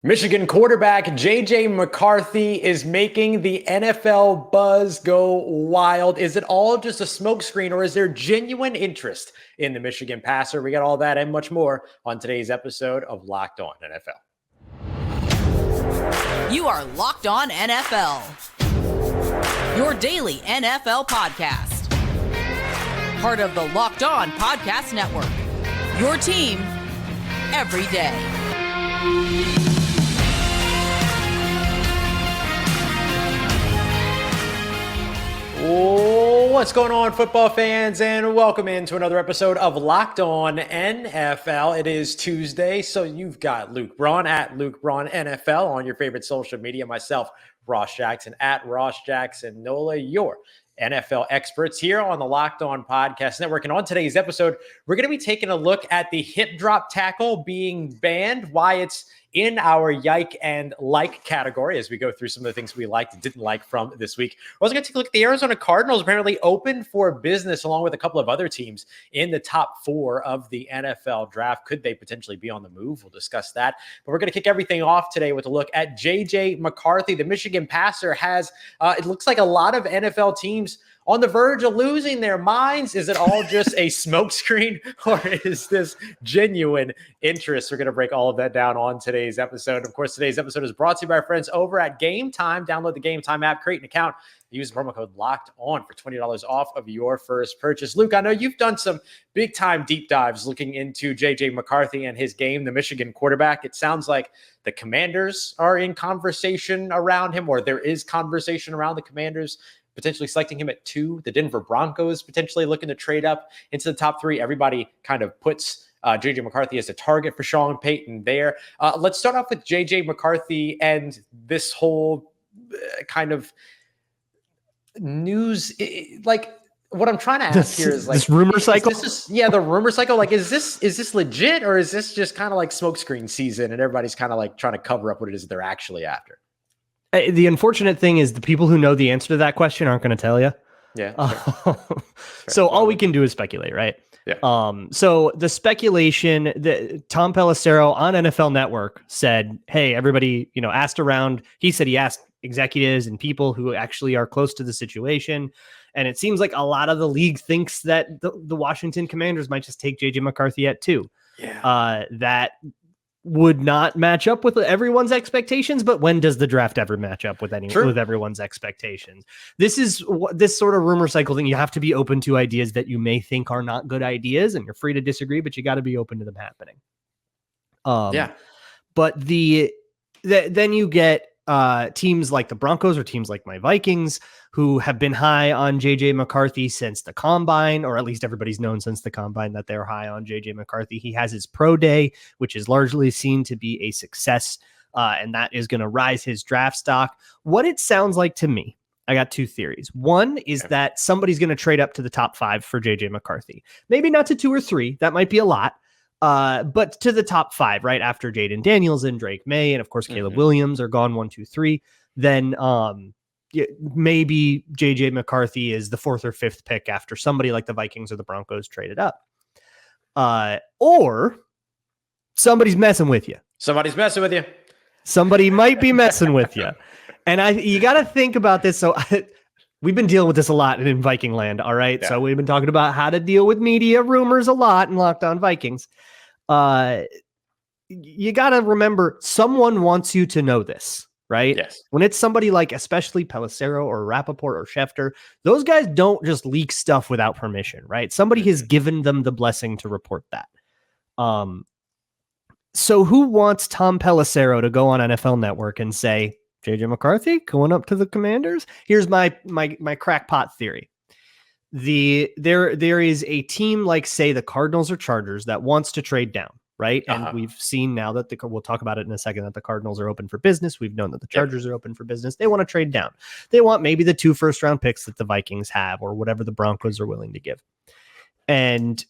Michigan quarterback J.J. McCarthy is making the NFL buzz go wild. Is it all just a smokescreen, or is there genuine interest in the Michigan passer? We got all that and much more on today's episode of Locked On NFL. You are Locked On NFL, your daily NFL podcast. Part of the Locked On Podcast Network, your team every day. What's going on, football fans, and welcome into another episode of Locked On NFL. It is Tuesday, so you've got Luke Braun at Luke Braun NFL on your favorite social media, myself, Ross Jackson, at Ross Jackson Nola, your NFL experts here on the Locked On Podcast Network. And on today's episode, we're going to be taking a look at the hip drop tackle being banned, why it's in our yike and like category as we go through some of the things we liked and didn't like from this week. We're also going to take a look at the Arizona Cardinals, apparently open for business along with a couple of other teams in the top 4 of the NFL draft. Could they potentially be on the move? We'll discuss that. But we're going to kick everything off today with a look at J.J. McCarthy. The Michigan passer has, it looks like a lot of NFL teams on the verge of losing their minds. Is it all just a smokescreen, or is this genuine interest? We're going to break all of that down on today's episode. Of course, today's episode is brought to you by our friends over at Game Time. Download the Game Time app, create an account, use the promo code Locked On for $20 off of your first purchase. Luke, I know you've done some big time deep dives looking into J.J. McCarthy and his game, the Michigan quarterback. It sounds like the Commanders are in conversation around him, or there is conversation around the Commanders potentially selecting him at 2. The Denver Broncos potentially looking to trade up into the top 3. Everybody kind of puts J.J. McCarthy as a target for Sean Payton there. Let's start off with J.J. McCarthy and this whole kind of news. Like, what I'm trying to ask here is, like, this rumor cycle. The rumor cycle. Like, is this legit, or is this just kind of like smokescreen season and everybody's kind of like trying to cover up what it is they're actually after? The unfortunate thing is the people who know the answer to that question aren't going to tell you. Yeah. So all we can do is speculate, right? Yeah. So the speculation that Tom Pelissero on NFL Network said, hey, everybody, asked around. He said he asked executives and people who actually are close to the situation. And it seems like a lot of the league thinks that the Washington Commanders might just take J.J. McCarthy at 2. Yeah. That would not match up with everyone's expectations, but when does the draft ever match up with with everyone's expectations? This is this sort of rumor cycle thing. You have to be open to ideas that you may think are not good ideas, and you're free to disagree, but you got to be open to them happening. But then you get teams like the Broncos or teams like my Vikings, who have been high on J.J. McCarthy since the Combine, or at least everybody's known since the Combine that they're high on J.J. McCarthy. He has his pro day, which is largely seen to be a success, and that is going to rise his draft stock. What it sounds like to me, I got 2 theories. One is that somebody's going to trade up to the top 5 for J.J. McCarthy. Maybe not to 2 or 3. That might be a lot. But to the top 5, right after Jaden Daniels and Drake May, and of course Caleb Williams are gone 1, 2, 3. Then maybe J.J. McCarthy is the 4th or 5th pick after somebody like the Vikings or the Broncos traded up. Or somebody's messing with you. Somebody's messing with you. Somebody might be messing with you. And you got to think about this. So we've been dealing with this a lot in Viking land. All right. Yeah. So we've been talking about how to deal with media rumors a lot in Locked On Vikings. You got to remember, someone wants you to know this, right? Yes. When it's somebody like especially Pelissero or Rappaport or Schefter, those guys don't just leak stuff without permission, right? Somebody has given them the blessing to report that. So who wants Tom Pelissero to go on NFL Network and say, J.J. McCarthy going up to the Commanders? Here's my crackpot theory. There is a team like, say, the Cardinals or Chargers that wants to trade down, right? And we've seen now that we'll talk about it in a second, that the Cardinals are open for business. We've known that the Chargers are open for business. They want to trade down. They want maybe the 2 first-round picks that the Vikings have, or whatever the Broncos are willing to give. And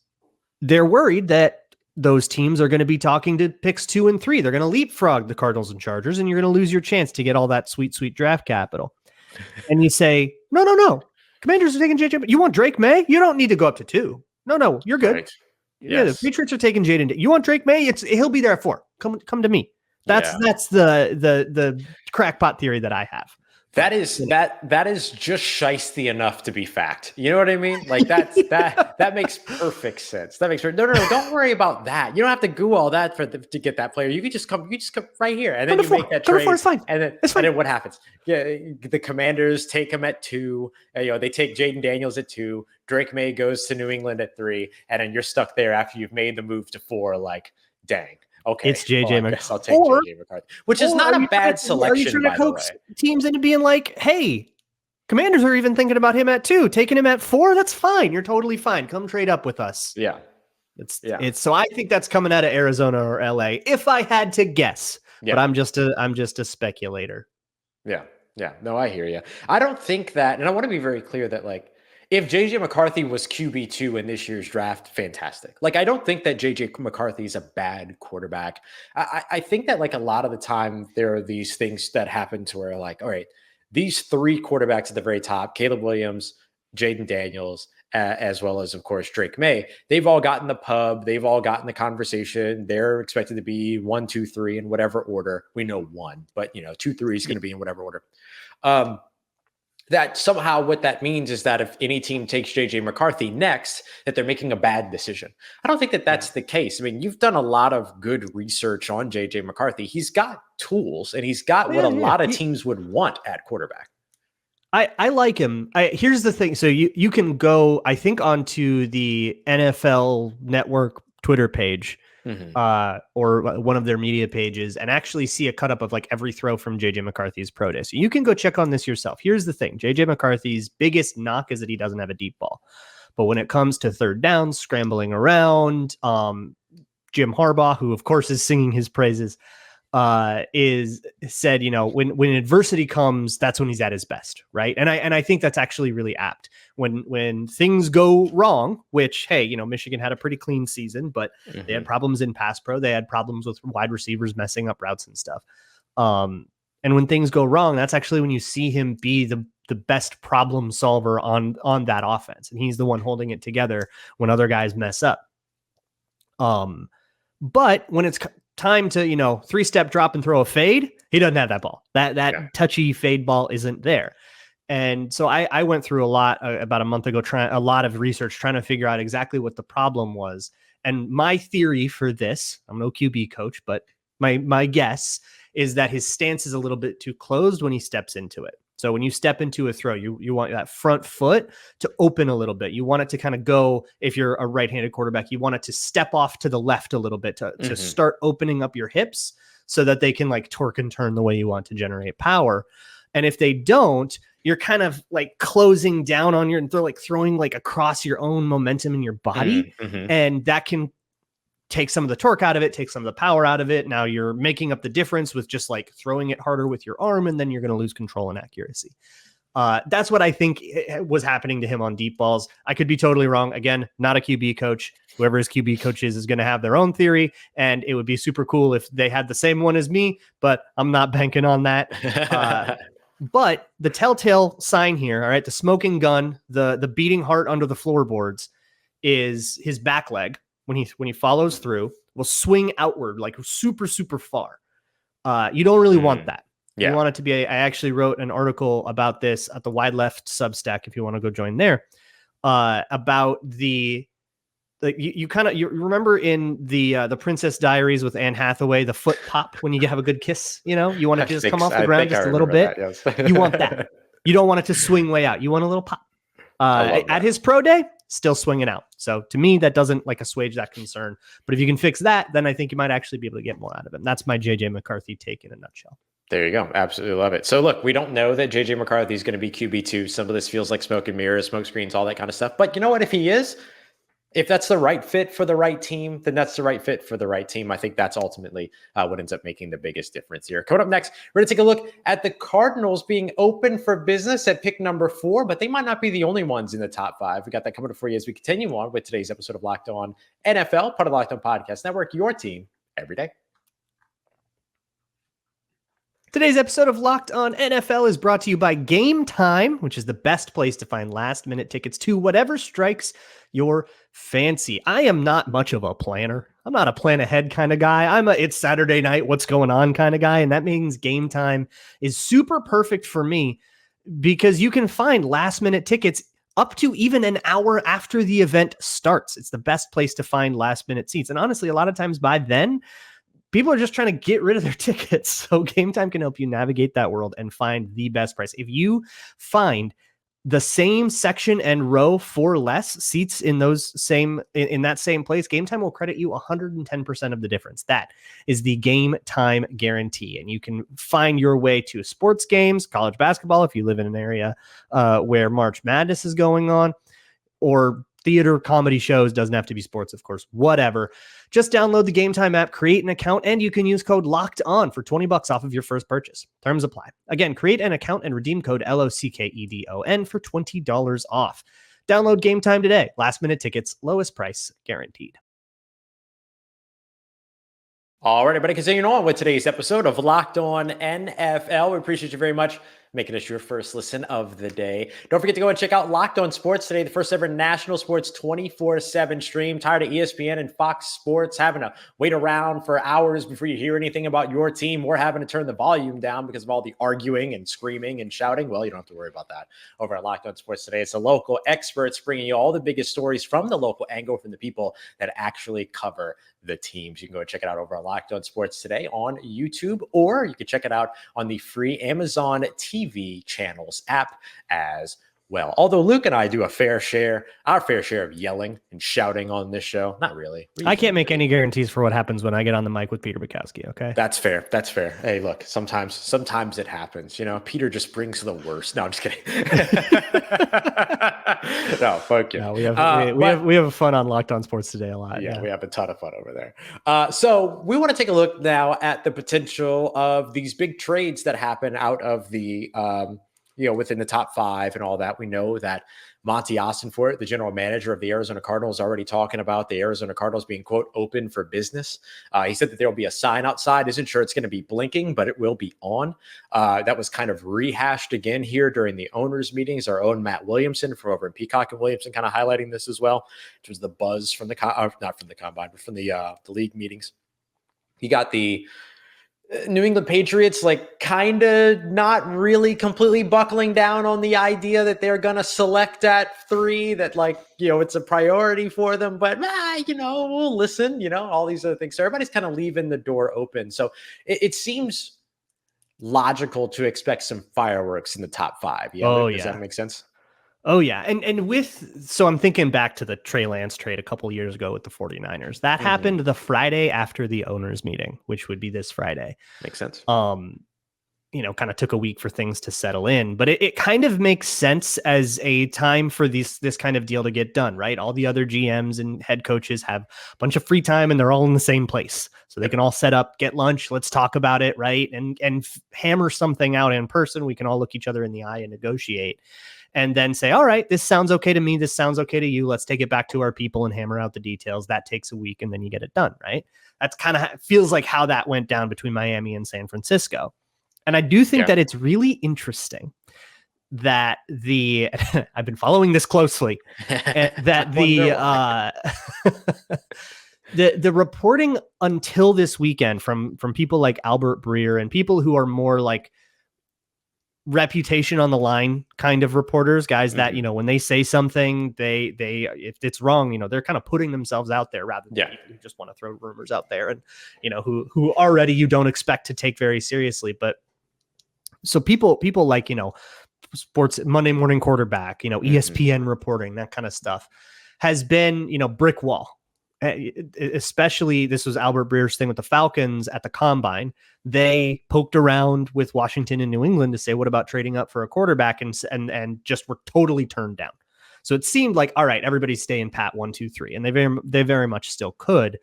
they're worried that those teams are going to be talking to picks 2 and 3. They're going to leapfrog the Cardinals and Chargers, and you're going to lose your chance to get all that sweet, sweet draft capital. And you say, no. Commanders are taking J.J. You want Drake May? You don't need to go up to 2. No, you're good. Right. Yeah, the Patriots are taking Jaden. You want Drake May? He'll be there at 4. Come to me. That's the crackpot theory that I have. That is just shiesty enough to be fact. You know what I mean? Like that makes perfect sense. That makes no. Don't worry about that. You don't have to do all that to get that player. You just come right here, and then you make that trade. It's fine. And then what happens? Yeah, the Commanders take him at 2. They take Jaden Daniels at 2. Drake May goes to New England at 3, and then you're stuck there after you've made the move to 4. Like, dang. Okay, it's JJ McCarthy. I'll take JJ McCarthy, which is not a bad selection, by the way. Teams into being like, hey, Commanders are even thinking about him at 2, taking him at 4. That's fine. You're totally fine. Come trade up with us. Yeah, it's so I think that's coming out of Arizona or LA, if I had to guess. Yeah. But I'm just a speculator. Yeah. No, I hear you. I don't think that, and I want to be very clear that like, if JJ McCarthy was QB2 in this year's draft, fantastic. Like, I don't think that JJ McCarthy is a bad quarterback. I think that like a lot of the time there are these things that happen to where like, all right, these 3 quarterbacks at the very top, Caleb Williams, Jaden Daniels, as well as, of course, Drake May, they've all gotten the pub. They've all gotten the conversation. They're expected to be 1, 2, 3 in whatever order. We know 1, but 2, 3 is going to be in whatever order. That somehow what that means is that if any team takes JJ McCarthy next, that they're making a bad decision. I don't think that that's the case. I mean, you've done a lot of good research on JJ McCarthy. He's got tools and he's got what a lot of teams would want at quarterback. I like him. Here's the thing. So you can go, I think, onto the NFL Network Twitter page. Or one of their media pages and actually see a cut up of like every throw from JJ McCarthy's pro day. So you can go check on this yourself. Here's the thing. JJ McCarthy's biggest knock is that he doesn't have a deep ball. But when it comes to third down, scrambling around, Jim Harbaugh, who of course is singing his praises, is said, when adversity comes, that's when he's at his best. Right. And I think that's actually really apt when things go wrong, which, hey, Michigan had a pretty clean season, but they had problems in pass pro. They had problems with wide receivers messing up routes and stuff. And when things go wrong, that's actually when you see him be the best problem solver on that offense. And he's the one holding it together when other guys mess up. But when it's time to 3-step drop and throw a fade, he doesn't have that ball. That touchy fade ball isn't there. And so I went through a lot about a month ago, a lot of research trying to figure out exactly what the problem was. And my theory for this, I'm no QB coach, but my guess is that his stance is a little bit too closed when he steps into it. So when you step into a throw, you want that front foot to open a little bit. You want it to kind of go, if you're a right-handed quarterback, you want it to step off to the left a little bit to start opening up your hips so that they can like torque and turn the way you want to generate power. And if they don't, you're kind of like closing down on throwing like across your own momentum in your body. And that can take some of the torque out of it, take some of the power out of it. Now you're making up the difference with just like throwing it harder with your arm, and then you're going to lose control and accuracy. That's what I think was happening to him on deep balls. I could be totally wrong. Again, not a QB coach. Whoever his QB coach is going to have their own theory, and it would be super cool if they had the same one as me, but I'm not banking on that. But the telltale sign here, all right, the smoking gun, the beating heart under the floorboards is his back leg. When he follows through, will swing outward like super, super far. You don't really want that. Yeah. You want it to be. I actually wrote an article about this at the Wide Left Substack, if you want to go join there, about you remember in the Princess Diaries with Anne Hathaway, the foot pop when you have a good kiss, you want it to just come off the ground just a little bit. That, yes. You want that. You don't want it to swing way out. You want a little pop. At his pro day, still swinging out. So to me, that doesn't like assuage that concern. But if you can fix that, then I think you might actually be able to get more out of him. That's my JJ McCarthy take in a nutshell. There you go. Absolutely love it. So look, we don't know that JJ McCarthy is going to be QB2. Some of this feels like smoke and mirrors, smoke screens, all that kind of stuff. But you know what? If he is, if that's the right fit for the right team, then that's the right fit for the right team. I think that's ultimately what ends up making the biggest difference here. Coming up next, we're going to take a look at the Cardinals being open for business at pick number 4, but they might not be the only ones in the top 5. We got that coming up for you as we continue on with today's episode of Locked On NFL, part of the Locked On Podcast Network, your team every day. Today's episode of Locked On NFL is brought to you by Game Time, which is the best place to find last-minute tickets to whatever strikes your fancy. I am not much of a planner. I'm not a plan ahead kind of guy. It's Saturday night, what's going on kind of guy. And that means Game Time is super perfect for me because you can find last minute tickets up to even an hour after the event starts. It's the best place to find last minute seats. And honestly, a lot of times by then, people are just trying to get rid of their tickets. So Game Time can help you navigate that world and find the best price. If you find the same section and row for less seats in in that same place, Game Time will credit you 110% of the difference. That is the Game Time guarantee. And you can find your way to sports games, college basketball, if you live in an area where March Madness is going on, or theater, comedy shows. Doesn't have to be sports, of course, whatever. Just download the Game Time app, create an account, and you can use code Locked On for $20 off of your first purchase. Terms apply. Again, create an account and redeem code LOCKEDON for $20 off. Download Game Time today. Last minute tickets, lowest price guaranteed. All right, everybody, continuing on with today's episode of Locked On NFL. We appreciate you very much making us your first listen of the day. Don't forget to go and check out Locked On Sports today, the first ever national sports 24/7 stream. Tired of ESPN and Fox Sports having to wait around for hours before you hear anything about your team, or having to turn the volume down because of all the arguing and screaming and shouting? Well, you don't have to worry about that over at Locked On Sports today. It's the local experts bringing you all the biggest stories from the local angle, from the people that actually cover the teams. You can go and check it out over at Locked On Sports today on YouTube, or you can check it out on the free Amazon TV channels app as well. Although Luke and I do our fair share of yelling and shouting on this show. Not really. I can't make any guarantees for what happens when I get on the mic with Peter Bukowski. Okay. That's fair. Hey, look, sometimes it happens. You know, Peter just brings the worst. No, I'm just kidding. No, fuck you. No, we have fun on Locked On Sports today a lot. Yeah, we have a ton of fun over there. So we want to take a look now at the potential of these big trades that happen out of the within the top five and all that. We know that Monty Ossenfort, the general manager of the Arizona Cardinals, already talking about the Arizona Cardinals being, quote, open for business. He said that there will be a sign outside. Isn't sure it's going to be blinking, but it will be on. That was kind of rehashed again here during the owners' meetings. Our own Matt Williamson from over in Peacock and Williamson kind of highlighting this as well, which was the buzz from not from the combine, but from the league meetings. You got the New England Patriots, like, kind of not really completely buckling down on the idea that they're going to select at 3, that, like, it's a priority for them, but, we'll listen, all these other things. So everybody's kind of leaving the door open. So it seems logical to expect some fireworks in the top 5. Does that make sense? Oh, yeah. So I'm thinking back to the Trey Lance trade a couple years ago with the 49ers. That happened the Friday after the owners meeting, which would be this Friday. Makes sense. Kind of took a week for things to settle in, but it kind of makes sense as a time for this kind of deal to get done, right? All the other GMs and head coaches have a bunch of free time and they're all in the same place. So they can all set up, get lunch, let's talk about it, right? And hammer something out in person. We can all look each other in the eye and negotiate. And then say, all right, this sounds okay to me. This sounds okay to you. Let's take it back to our people and hammer out the details. That takes a week and then you get it done, right? That's kind of feels like how that went down between Miami and San Francisco. And I do think that it's really interesting that I've been following this closely, that the reporting until this weekend from people like Albert Breer and people who are more like reputation on the line kind of reporters, guys that, when they say something, they if it's wrong, they're kind of putting themselves out there rather than people who just want to throw rumors out there and, who already you don't expect to take very seriously. But so people like, sports Monday Morning Quarterback, ESPN reporting, that kind of stuff has been, brick wall. Especially this was Albert Breer's thing with the Falcons at the combine. They poked around with Washington and New England to say, what about trading up for a quarterback? And just were totally turned down. So it seemed like, all right, everybody's staying pat 1, 2, 3. And they very much still could.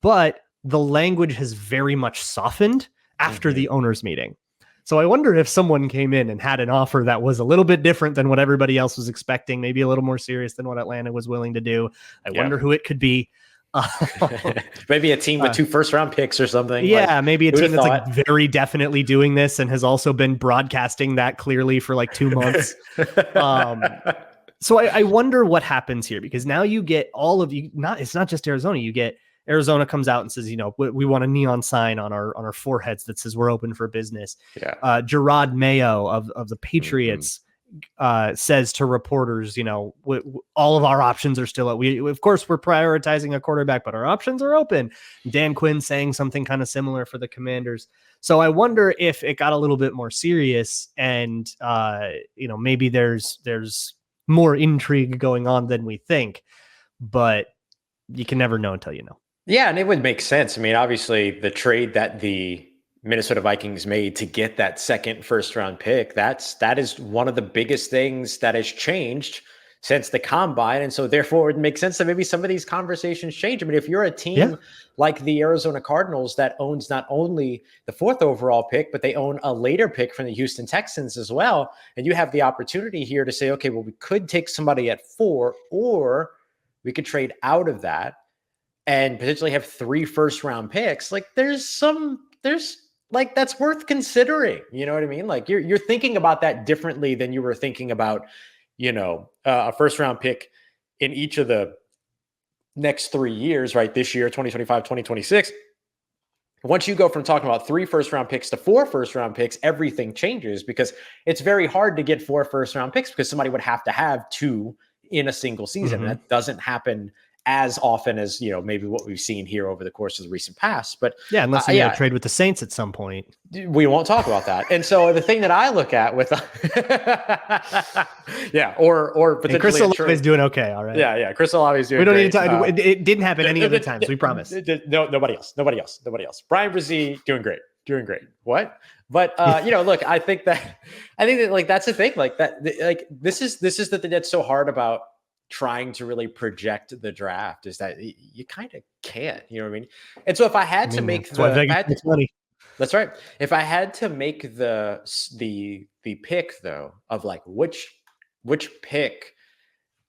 But the language has very much softened after the owners meeting. So I wonder if someone came in and had an offer that was a little bit different than what everybody else was expecting, maybe a little more serious than what Atlanta was willing to do. I wonder who it could be. Maybe a team with 2 first-round picks or something. Yeah, maybe a team that's like very definitely doing this and has also been broadcasting that clearly for like 2 months. So I wonder what happens here, because now you get all of it's not just Arizona. You get Arizona comes out and says, we want a neon sign on our foreheads that says we're open for business. Yeah. Gerard Mayo of the Patriots says to reporters, all of our options are still of course we're prioritizing a quarterback, but our options are open. Dan Quinn saying something kind of similar for the Commanders. So I wonder if it got a little bit more serious and, maybe there's more intrigue going on than we think, but you can never know until you know. Yeah. And it would make sense. I mean, obviously the trade that the Minnesota Vikings made to get that second first round pick, that is one of the biggest things that has changed since the combine. And so therefore it makes sense that maybe some of these conversations change. I mean, if you're a team like the Arizona Cardinals that owns not only the 4th overall pick, but they own a later pick from the Houston Texans as well. And you have the opportunity here to say, okay, well, we could take somebody at 4, or we could trade out of that and potentially have 3 first round picks. Like there's like, that's worth considering. You know what I mean? Like you're thinking about that differently than you were thinking about, a first round pick in each of the next 3 years, right? This year, 2025, 2026. Once you go from talking about 3 first round picks to 4 first round picks, everything changes, because it's very hard to get 4 first round picks because somebody would have to have 2 in a single season. Mm-hmm. That doesn't happen as often as, maybe what we've seen here over the course of the recent past. But yeah, unless you trade with the Saints at some point. We won't talk about that. And so the thing that I look at with or potentially Chris Olave is doing okay. All right. Yeah. Chris Olave is doing We don't great. need to talk. It didn't happen any other times. We promise. No, nobody else. Brian Brzee doing great. What? But look, I think that like that's the thing. Like that, like this is the thing that's so hard about trying to really project the draft, is that you kind of can't, you know what I mean? And so if I had to make that's right. If I had to make the pick though of like which pick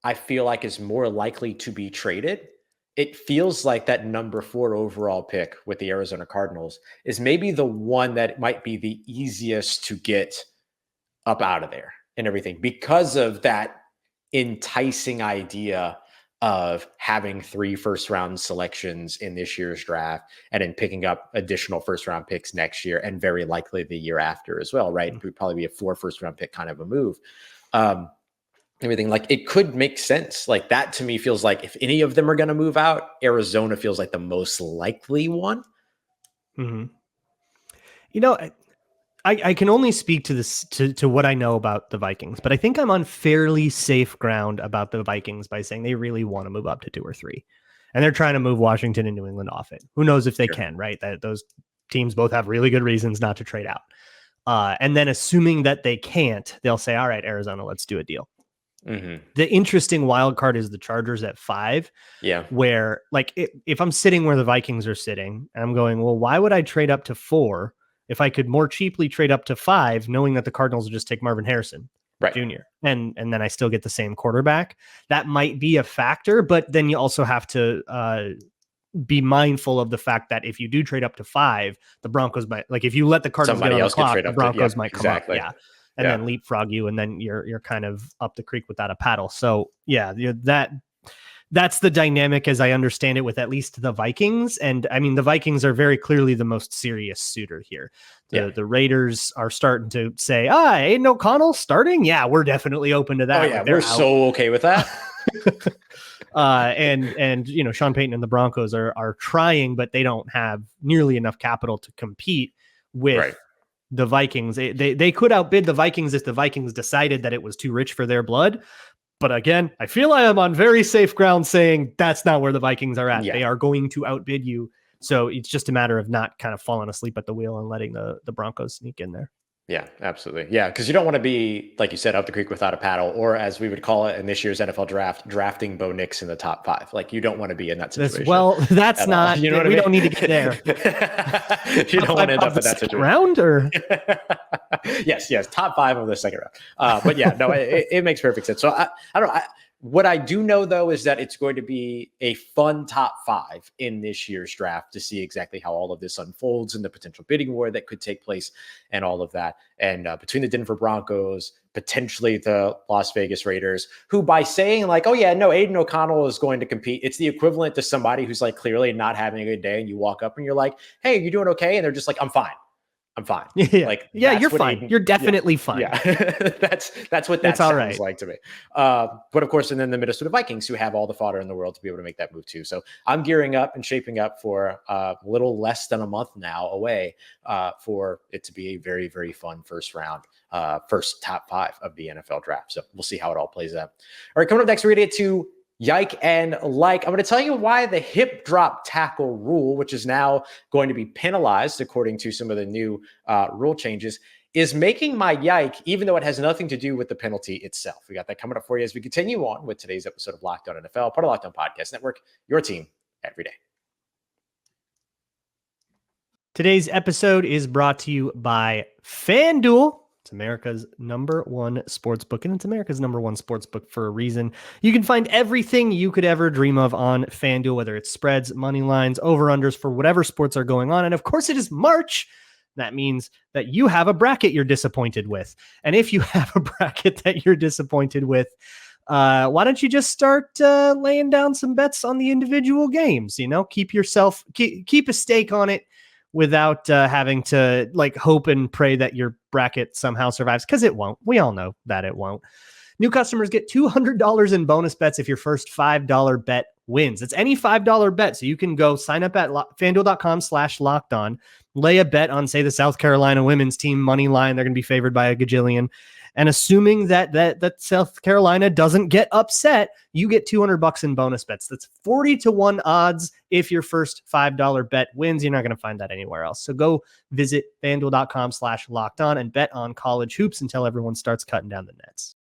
I feel like is more likely to be traded, it feels like that number 4 overall pick with the Arizona Cardinals is maybe the one that might be the easiest to get up out of there and everything, because of that enticing idea of having 3 first round selections in this year's draft and then picking up additional first round picks next year and very likely the year after as well, right? It would probably be a 4 first round pick kind of a move. Everything, like it could make sense. Like that to me feels like if any of them are going to move out, Arizona feels like the most likely one. Mm-hmm. I can only speak to this to what I know about the Vikings, but I think I'm on fairly safe ground about the Vikings by saying they really want to move up to 2 or 3, and they're trying to move Washington and New England off it. Who knows if they can, right? That those teams both have really good reasons not to trade out. And then assuming that they can't, they'll say, all right, Arizona, let's do a deal. Mm-hmm. The interesting wild card is the Chargers at 5. Yeah. Where like if I'm sitting where the Vikings are sitting and I'm going, well, why would I trade up to 4 if I could more cheaply trade up to 5, knowing that the Cardinals will just take Marvin Harrison Jr. and then I still get the same quarterback? That might be a factor, but then you also have to be mindful of the fact that if you do trade up to 5, the Broncos might, like if you let the Cardinals get on the clock, the Broncos might come up. Yeah. And then leapfrog you, and then you're kind of up the creek without a paddle. So yeah, that's the dynamic as I understand it with at least the Vikings. And I mean, the Vikings are very clearly the most serious suitor here. The Raiders are starting to say, ain't no Connell starting. Yeah, we're definitely open to that. Oh yeah, we're so okay with that. And Sean Payton and the Broncos are trying, but they don't have nearly enough capital to compete with the Vikings. They could outbid the Vikings if the Vikings decided that it was too rich for their blood. But again, I feel I am on very safe ground saying that's not where the Vikings are at. Yeah. They are going to outbid you. So it's just a matter of not kind of falling asleep at the wheel and letting the Broncos sneak in there. Yeah, absolutely. Yeah, because you don't want to be, like you said, up the creek without a paddle, or as we would call it in this year's NFL draft, drafting Bo Nix in the top 5. Like you don't want to be in that situation. That's not. You know what I mean? We don't need to get there. You don't want to end up in that situation. Round or yes, top 5 of the second round. But yeah, no, it makes perfect sense. So I don't know. What I do know, though, is that it's going to be a fun top 5 in this year's draft to see exactly how all of this unfolds and the potential bidding war that could take place and all of that. And between the Denver Broncos, potentially the Las Vegas Raiders, who by saying like, oh, yeah, no, Aiden O'Connell is going to compete. It's the equivalent to somebody who's like clearly not having a good day. And you walk up and you're like, hey, you doing okay? And they're just like, I'm fine. I'm fine. Yeah, like you're fine. You're definitely fine. Yeah, that's what that sounds like to me. But of course, and then the Minnesota Vikings, who have all the fodder in the world to be able to make that move too. So I'm gearing up and shaping up for a little less than a month now away for it to be a very, very fun first top 5 of the NFL draft. So we'll see how it all plays out. All right, coming up next, we're gonna get to Yike and like. I'm going to tell you why the hip drop tackle rule, which is now going to be penalized according to some of the new rule changes, is making my yike, even though it has nothing to do with the penalty itself. We got that coming up for you as we continue on with today's episode of Locked On NFL, part of Locked On Podcast Network, your team every day. Today's episode is brought to you by FanDuel. It's America's #1 sportsbook, and it's America's #1 sportsbook for a reason. You can find everything you could ever dream of on FanDuel, whether it's spreads, money lines, over-unders for whatever sports are going on. And of course, it is March. That means that you have a bracket you're disappointed with. And if you have a bracket that you're disappointed with, why don't you just start laying down some bets on the individual games? You know, keep a stake on it without having to like hope and pray that your bracket somehow survives, because it won't. We all know that it won't. New customers get $200 in bonus bets if your first $5 bet wins. It's any $5 bet. So you can go sign up at FanDuel.com/lockedon, lay a bet on, say, the South Carolina women's team money line. They're going to be favored by a gajillion. And assuming that South Carolina doesn't get upset, you get $200 in bonus bets. That's 40-1 odds if your first $5 bet wins. You're not going to find that anywhere else. So go visit FanDuel.com/lockedon and bet on college hoops until everyone starts cutting down the nets.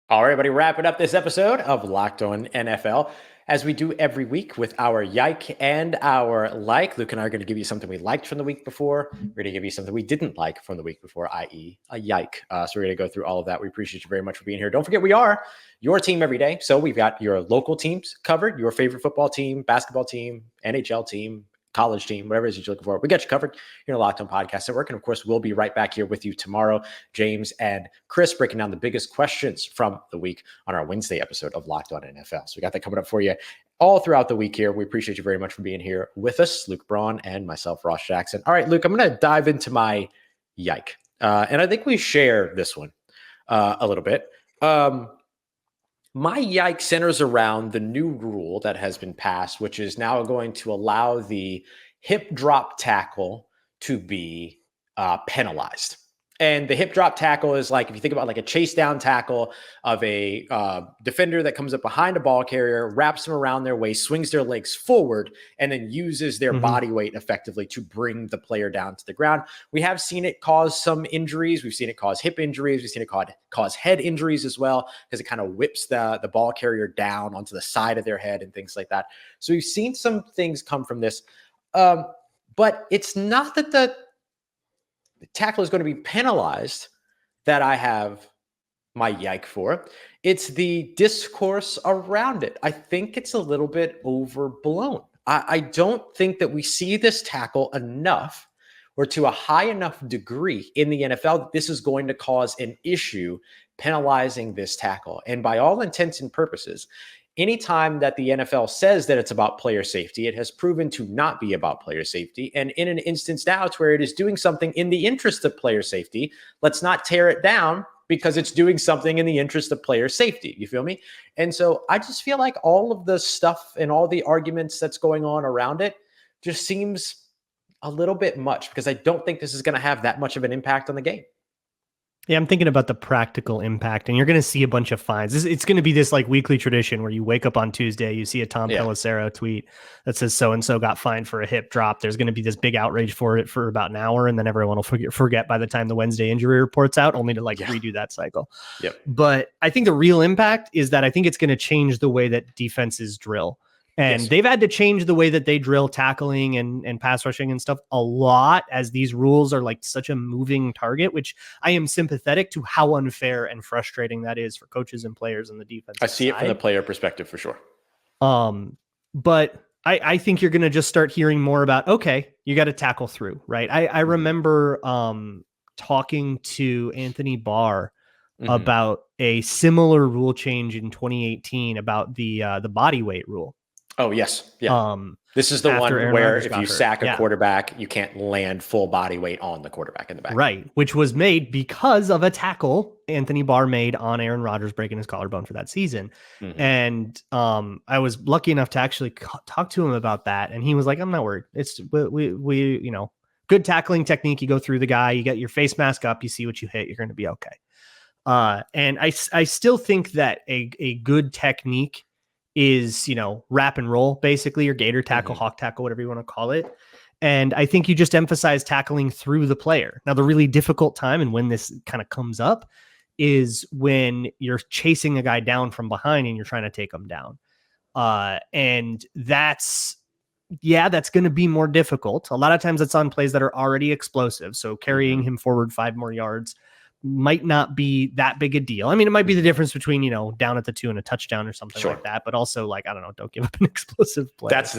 All right, everybody, wrapping up this episode of Locked On NFL. As we do every week with our yike and our like. Luke and I are going to give you something we liked from the week before. We're going to give you something we didn't like from the week before, i.e. a yike. So we're going to go through all of that. We appreciate you very much for being here. Don't forget, we are your team every day. So we've got your local teams covered, your favorite football team, basketball team, NHL team, college team, whatever it is you're looking for. We got you covered here in Locked On Podcast Network. And of course, we'll be right back here with you tomorrow. James and Chris breaking down the biggest questions from the week on our Wednesday episode of Locked On NFL. So we got that coming up for you all throughout the week here. We appreciate you very much for being here with us, Luke Braun and myself, Ross Jackson. All right, Luke, I'm going to dive into my yike. And I think we share this one a little bit. My yike centers around the new rule that has been passed, which is now going to allow the hip drop tackle to be penalized. And the hip drop tackle is like, if you think about like a chase down tackle of a defender that comes up behind a ball carrier, wraps them around their waist, swings their legs forward, and then uses their body weight effectively to bring the player down to the ground. We have seen it cause some injuries. We've seen it cause hip injuries. We've seen it cause head injuries as well, because it kind of whips the ball carrier down onto the side of their head and things like that. So we've seen some things come from this. But it's not that the tackle is going to be penalized that I have my yike for. It's the discourse around it. I think it's a little bit overblown. I don't think that we see this tackle enough or to a high enough degree in the NFL that this is going to cause an issue penalizing this tackle. And by all intents and purposes, anytime that the NFL says that it's about player safety, it has proven to not be about player safety. And in an instance now to where it is doing something in the interest of player safety, let's not tear it down because it's doing something in the interest of player safety. You feel me? And so I just feel like all of the stuff and all the arguments that's going on around it just seems a little bit much, because I don't think this is going to have that much of an impact on the game. Yeah, I'm thinking about the practical impact, and you're going to see a bunch of fines. It's going to be this like weekly tradition where you wake up on Tuesday, you see a Tom Pelissero tweet that says so-and-so got fined for a hip drop. There's going to be this big outrage for it for about an hour, and then everyone will forget by the time the Wednesday injury report's out, only to redo that cycle. Yep. But I think the real impact is that I think it's going to change the way that defenses drill, And they've had to change the way that they drill tackling and pass rushing and stuff a lot, as these rules are like such a moving target, which I am sympathetic to how unfair and frustrating that is for coaches and players in the defense. I see it from the player perspective for sure. But I think you're going to just start hearing more about, okay, you got to tackle through, right? I remember talking to Anthony Barr about a similar rule change in 2018 about the body weight rule. Oh, yes. Yeah. This is the one where if you sack a quarterback, you can't land full body weight on the quarterback in the back. Right. Which was made because of a tackle Anthony Barr made on Aaron Rodgers breaking his collarbone for that season. And I was lucky enough to actually talk to him about that. And he was like, I'm not worried. It's we you know, good tackling technique. You go through the guy, you get your face mask up, you see what you hit, you're going to be okay. And I still think that a good technique is, you know, wrap and roll, basically, or gator tackle, hawk tackle, whatever you want to call it. And I think you just emphasize tackling through the player. Now, the really difficult time, and when this kind of comes up, is when you're chasing a guy down from behind and you're trying to take him down. And that's going to be more difficult. A lot of times it's on plays that are already explosive. So carrying him forward 5 more yards might not be that big a deal. I mean, it might be the difference between, you know, down at the 2 and a touchdown or something like that, but also, like, I don't know, don't give up an explosive play. I was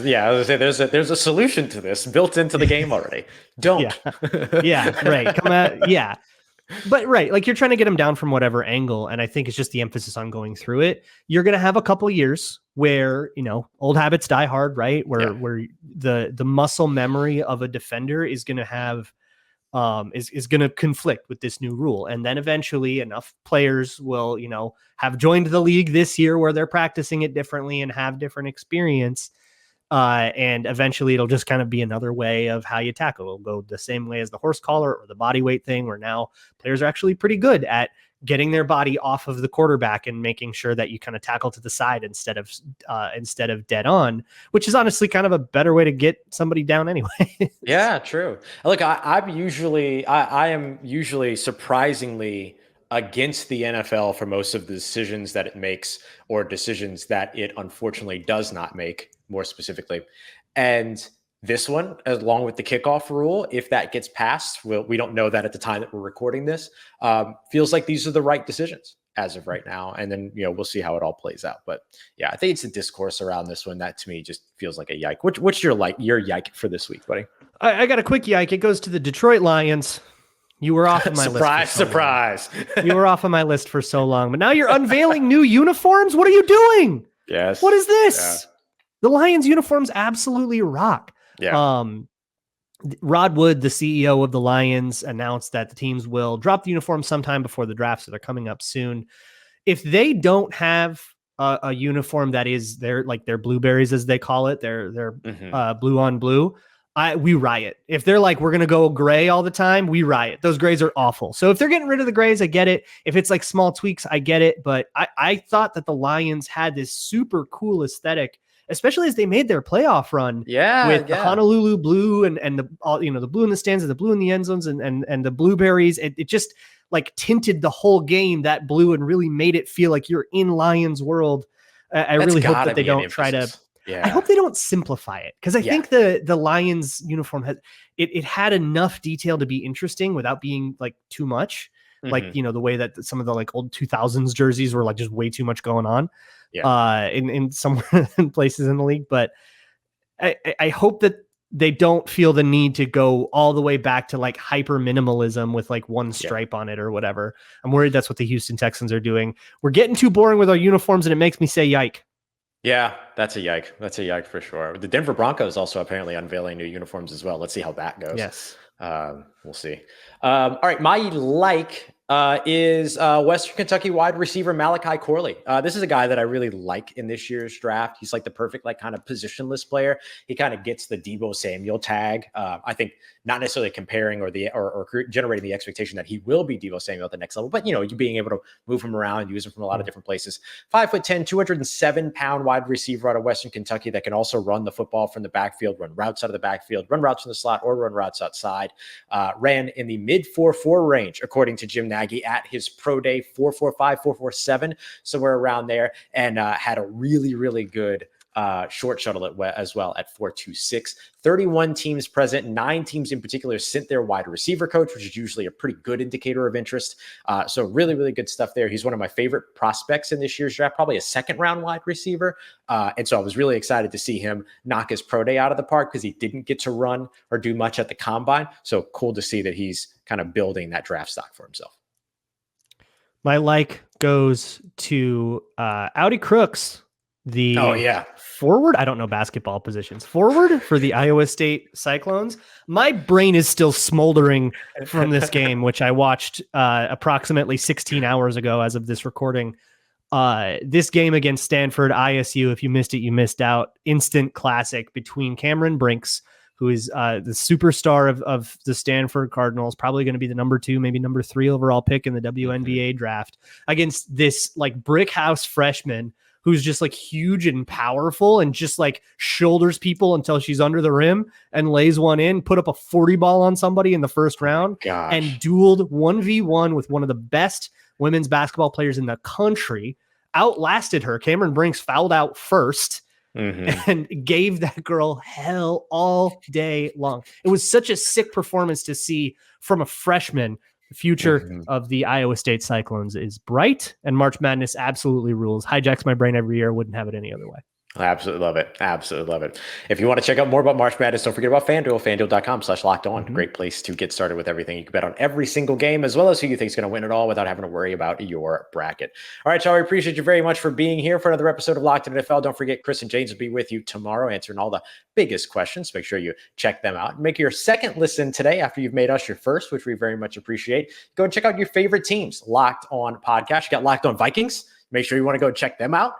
gonna say there's a solution to this built into the game already. Don't. Right. Come out. Yeah. But right, like, you're trying to get him down from whatever angle, and I think it's just the emphasis on going through it. You're going to have a couple of years where, you know, old habits die hard, right? Where the muscle memory of a defender is going to have is going to conflict with this new rule. And then eventually enough players will, you know, have joined the league this year where they're practicing it differently and have different experience. And eventually it'll just kind of be another way of how you tackle. It'll go the same way as the horse collar or the body weight thing, where now players are actually pretty good at getting their body off of the quarterback and making sure that you kind of tackle to the side instead of dead on, which is honestly kind of a better way to get somebody down anyway. Yeah, true. Look, I am usually surprisingly against the NFL for most of the decisions that it makes, or decisions that it unfortunately does not make, more specifically. And this one, along with the kickoff rule, if that gets passed, we don't know that at the time that we're recording this, feels like these are the right decisions as of right now. And then, you know, we'll see how it all plays out. But yeah, I think it's a discourse around this one that to me just feels like a yike. What's your yike for this week, buddy? I got a quick yike. It goes to the Detroit Lions. You were off of my list. Surprise. You were off of my list for so long, but now you're unveiling new uniforms. What are you doing? Yes. What is this? Yeah. The Lions uniforms absolutely rock. Yeah. Rod Wood, the CEO of the Lions, announced that the teams will drop the uniform sometime before the draft, so they're coming up soon. If they don't have a uniform that is their blueberries, as they call it, their blue on blue, we riot. If they're like, we're going to go gray all the time, we riot. Those grays are awful. So if they're getting rid of the grays, I get it. If it's like small tweaks, I get it. But I thought that the Lions had this super cool aesthetic, especially as they made their playoff run with the Honolulu blue and the the blue in the stands and the blue in the end zones and the blueberries. It just like tinted the whole game that blue and really made it feel like you're in Lions world. I really hope that they don't try to. Yeah. I hope they don't simplify it, because I think the Lions uniform had enough detail to be interesting without being like too much. Like, the way that some of the like old 2000s jerseys were like just way too much going on in some places in the league. But I hope that they don't feel the need to go all the way back to like hyper minimalism with like one stripe on it or whatever. I'm worried that's what the Houston Texans are doing. We're getting too boring with our uniforms, and it makes me say yike. Yeah, that's a yike. That's a yike for sure. The Denver Broncos also apparently unveiling new uniforms as well. Let's see how that goes. Yes. We'll see. All right. My is Western Kentucky wide receiver Malachi Corley. This is a guy that I really like in this year's draft. He's like the perfect, like, kind of positionless player. He kind of gets the Deebo Samuel tag. I think not necessarily comparing or generating the expectation that he will be Deebo Samuel at the next level, but you being able to move him around, use him from a lot of different places. 5'10", 207-pound wide receiver out of Western Kentucky that can also run the football from the backfield, run routes out of the backfield, run routes from the slot, or run routes outside. Ran in the mid 4.4 range, according to Jim Nagy at his pro day, 4.45, 4.47, somewhere around there, and had a really, really good short shuttle as well at 426. 31 teams present, 9 teams in particular sent their wide receiver coach, which is usually a pretty good indicator of interest. So really, really good stuff there. He's one of my favorite prospects in this year's draft, probably a second round wide receiver. And so I was really excited to see him knock his pro day out of the park because he didn't get to run or do much at the combine. So cool to see that he's kind of building that draft stock for himself. My like goes to Audi Crooks, the forward. I don't know basketball positions. Forward for the Iowa State Cyclones. My brain is still smoldering from this game, which I watched approximately 16 hours ago as of this recording. This game against Stanford, ISU, if you missed it, you missed out. Instant classic between Cameron Brinks, who is the superstar of the Stanford Cardinals, probably going to be the number 2, maybe number 3 overall pick in the WNBA draft, against this like brick house freshman who's just like huge and powerful and just like shoulders people until she's under the rim and lays one in, put up a 40 ball on somebody in the first round and dueled 1v1 with one of the best women's basketball players in the country, outlasted her. Cameron Brinks fouled out first. And gave that girl hell all day long. It was such a sick performance to see from a freshman. The future of the Iowa State Cyclones is bright, and March Madness absolutely rules. Hijacks my brain every year. Wouldn't have it any other way. I absolutely love it. Absolutely love it. If you want to check out more about March Madness, don't forget about FanDuel, FanDuel.com/lockedon. Great place to get started with everything. You can bet on every single game, as well as who you think is going to win it all without having to worry about your bracket. All right, y'all, we appreciate you very much for being here for another episode of Locked On NFL. Don't forget, Chris and James will be with you tomorrow answering all the biggest questions. Make sure you check them out. Make your second listen today after you've made us your first, which we very much appreciate. Go and check out your favorite teams, Locked On Podcast. You got Locked On Vikings. Make sure you want to go check them out.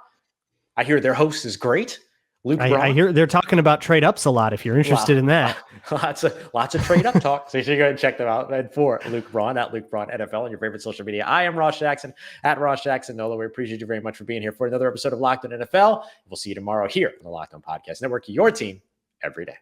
I hear their host is great. I hear they're talking about trade ups a lot. If you're interested in that, lots of trade up talk. So you should go and check them out. And for Luke Braun at Luke Braun NFL on your favorite social media, I am Ross Jackson at Ross Jackson Nola. We appreciate you very much for being here for another episode of Locked On NFL. We'll see you tomorrow here on the Locked On Podcast Network. Your team every day.